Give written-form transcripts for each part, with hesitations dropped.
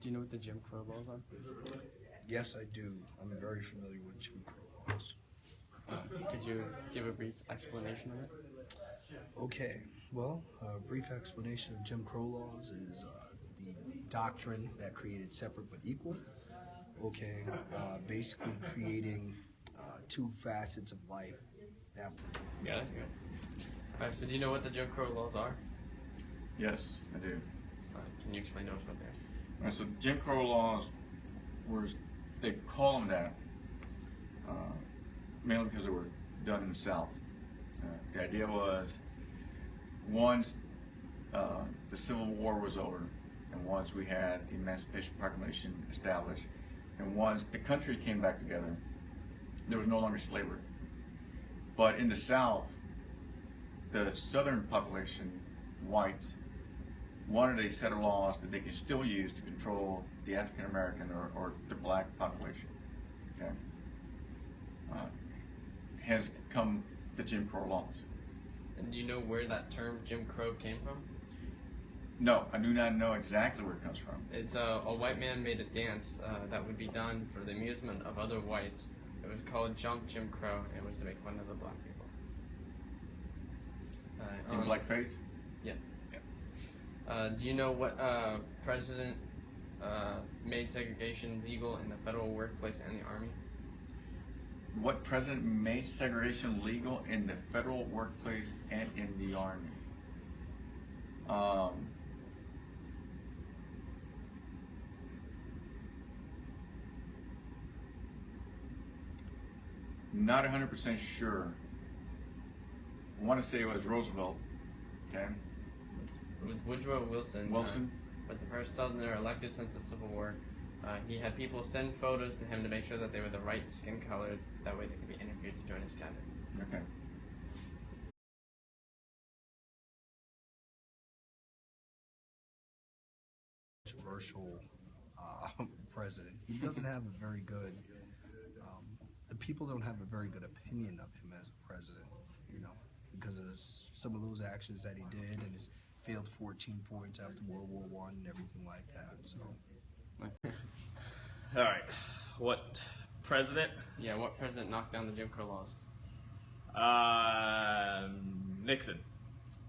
Do you know what the Jim Crow laws are? Yes, I do. I'm very familiar with Jim Crow laws. Could you give a brief explanation of it? Okay, well, a brief explanation of Jim Crow laws is the doctrine that created separate but equal. Okay, basically creating two facets of life. That. Yeah. Alright, so do you know what the Jim Crow laws are? Yes, I do. Can you explain to us what they are? All right, so Jim Crow laws they call them that mainly because they were done in the South. The idea was once the Civil War was over, and once we had the Emancipation Proclamation established, and once the country came back together, there was no longer slavery. But in the South, the Southern population, whites, wanted a set of laws that they could still use to control the African American or the black population. Okay, hence come the Jim Crow laws. And do you know where that term Jim Crow came from? No, I do not know exactly where it comes from. It's a white man made a dance that would be done for the amusement of other whites. It was called Jump Jim Crow, and it was to make fun of the black people. In blackface? Yeah. Do you know what president made segregation legal in the federal workplace and the army? What president made segregation legal in the federal workplace and in the army? Not 100% sure. I want to say it was Roosevelt. Okay. It was Woodrow Wilson. Wilson was the first Southerner elected since the Civil War. He had people send photos to him to make sure that they were the right skin color. That way they could be interviewed to join his cabinet. Okay. Controversial president. He doesn't have a very good. The people don't have a very good opinion of him as a president. You know, because of some of those actions that he did and his failed 14 points after World War I and everything like that. So. All right. What president? Yeah, what president knocked down the Jim Crow laws? Nixon.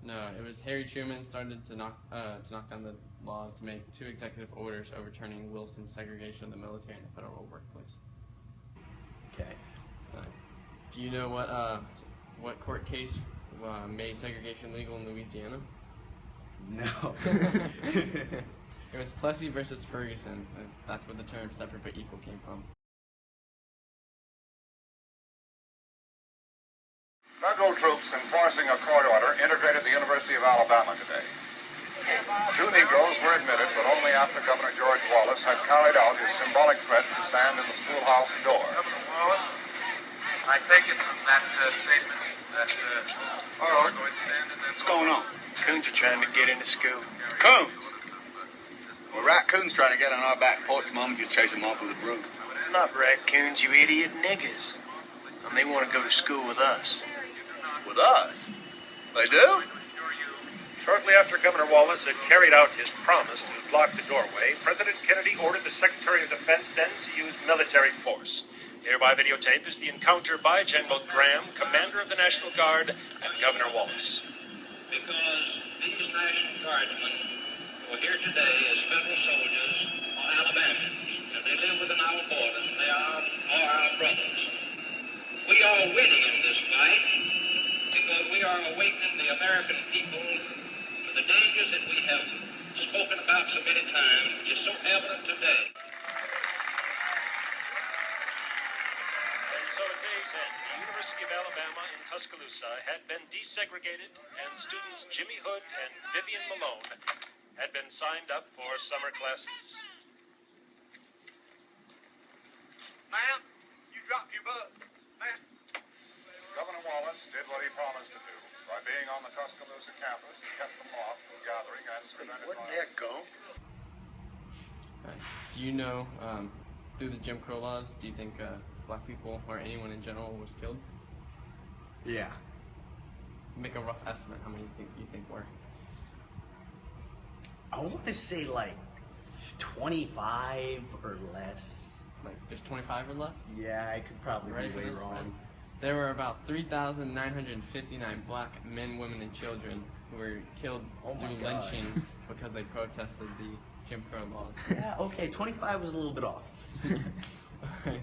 No, it was Harry Truman started to knock down the laws to make 2 executive orders overturning Wilson's segregation of the military and the federal workplace. Okay. Do you know what court case made segregation legal in Louisiana? No. It was Plessy versus Ferguson. That's where the term separate but equal came from. Federal troops enforcing a court order integrated the University of Alabama today. 2 Negroes were admitted, but only after Governor George Wallace had carried out his symbolic threat to stand in the schoolhouse door. Governor Wallace, I take it from that statement that you're going to stand in that. What's going on? Coons are trying to get into school. Coons! Well, raccoons trying to get on our back porch. Mama just chase them off with a broom. Not raccoons, you idiot niggas. And they want to go to school with us. With us? They do? Shortly after Governor Wallace had carried out his promise to block the doorway, President Kennedy ordered the Secretary of Defense then to use military force. Here by videotape is the encounter by General Graham, commander of the National Guard, and Governor Wallace. Because these National Guardsmen were here today as federal soldiers on Alabama, and they live within our borders, and they are our brothers. We are winning in this fight because we are awakening the American people to the dangers that we have spoken about so many times, which is so evident today. And so at day's end, the University of Alabama in Tuscaloosa had been desegregated, and students Jimmy Hood and Vivian Malone had been signed up for summer classes. Ma'am, you dropped your book. Ma'am. Governor Wallace did what he promised to do by being on the Tuscaloosa campus. He kept them off from gathering and prevented Where'd that go? Do you know, through the Jim Crow laws, do you think black people or anyone in general was killed? Yeah. Make a rough estimate how many you think were. I want to say like 25 or less. Like just 25 or less? Yeah, I could probably Ready be for way this? wrong. There were about 3,959 black men, women, and children who were killed through lynchings because they protested the Jim Crow laws. Yeah, okay, 25 was a little bit off. Okay.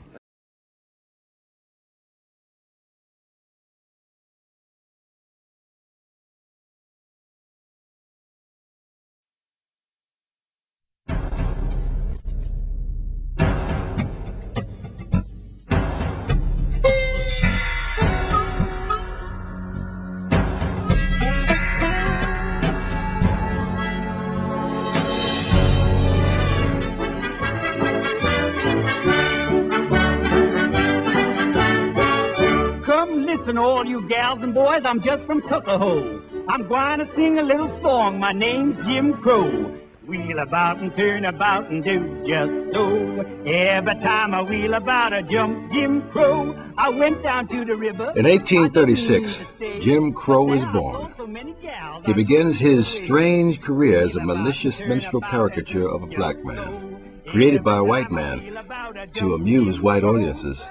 Listen, all you gals and boys, I'm just from Tuckahoe. I'm going to sing a little song. My name's Jim Crow. Wheel about and turn about and do just so. Every time I wheel about, I jump Jim Crow. I went down to the river. In 1836, Jim Crow is born. He begins his strange career as a malicious minstrel caricature of a black man, created by a white man to amuse white audiences.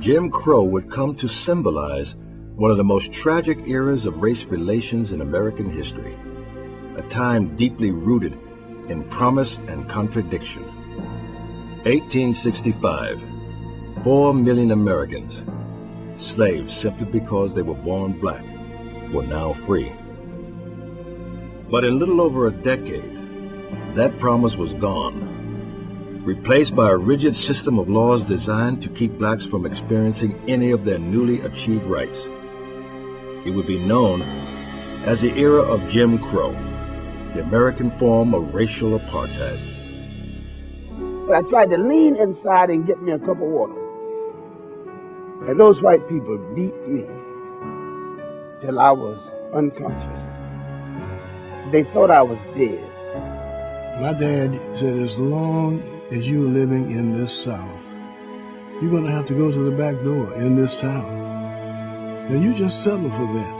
Jim Crow would come to symbolize one of the most tragic eras of race relations in American history, a time deeply rooted in promise and contradiction. 1865, 4 million Americans, slaves simply because they were born black, were now free. But in little over a decade, that promise was gone, replaced by a rigid system of laws designed to keep blacks from experiencing any of their newly achieved rights. It would be known as the era of Jim Crow, the American form of racial apartheid. But I tried to lean inside and get me a cup of water. And those white people beat me till I was unconscious. They thought I was dead. My dad said, as long as you're living in this South, you're going to have to go to the back door in this town. And you just settle for that.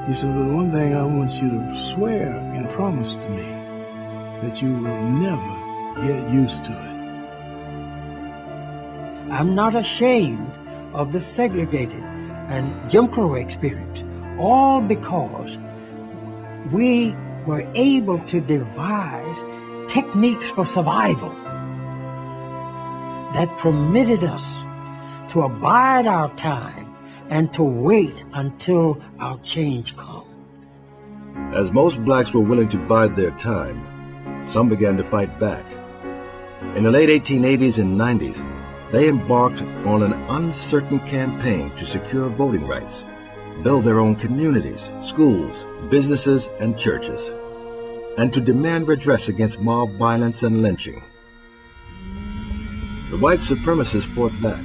He said, but one thing I want you to swear and promise to me, that you will never get used to it. I'm not ashamed of the segregated and Jim Crow experience, all because we were able to devise techniques for survival that permitted us to abide our time and to wait until our change come. As most blacks were willing to bide their time, some began to fight back. In the late 1880s and 90s, they embarked on an uncertain campaign to secure voting rights, build their own communities, schools, businesses, and churches, and to demand redress against mob violence and lynching. The white supremacists fought back.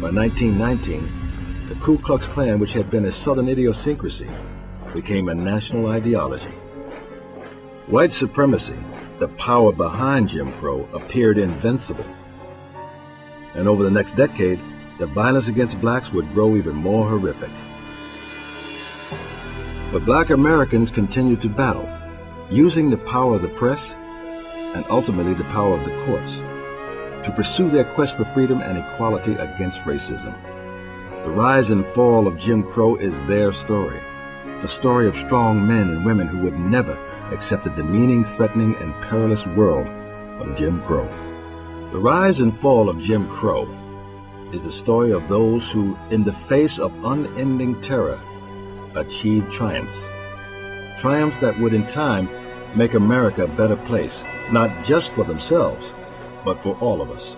By 1919, the Ku Klux Klan, which had been a Southern idiosyncrasy, became a national ideology. White supremacy, the power behind Jim Crow, appeared invincible. And over the next decade, the violence against blacks would grow even more horrific. But black Americans continued to battle, using the power of the press and ultimately the power of the courts to pursue their quest for freedom and equality against racism. The rise and fall of Jim Crow is their story, the story of strong men and women who would never accept the demeaning, threatening, and perilous world of Jim Crow. The rise and fall of Jim Crow is the story of those who, in the face of unending terror, achieved triumphs. Triumphs that would in time make America a better place, not just for themselves, but for all of us.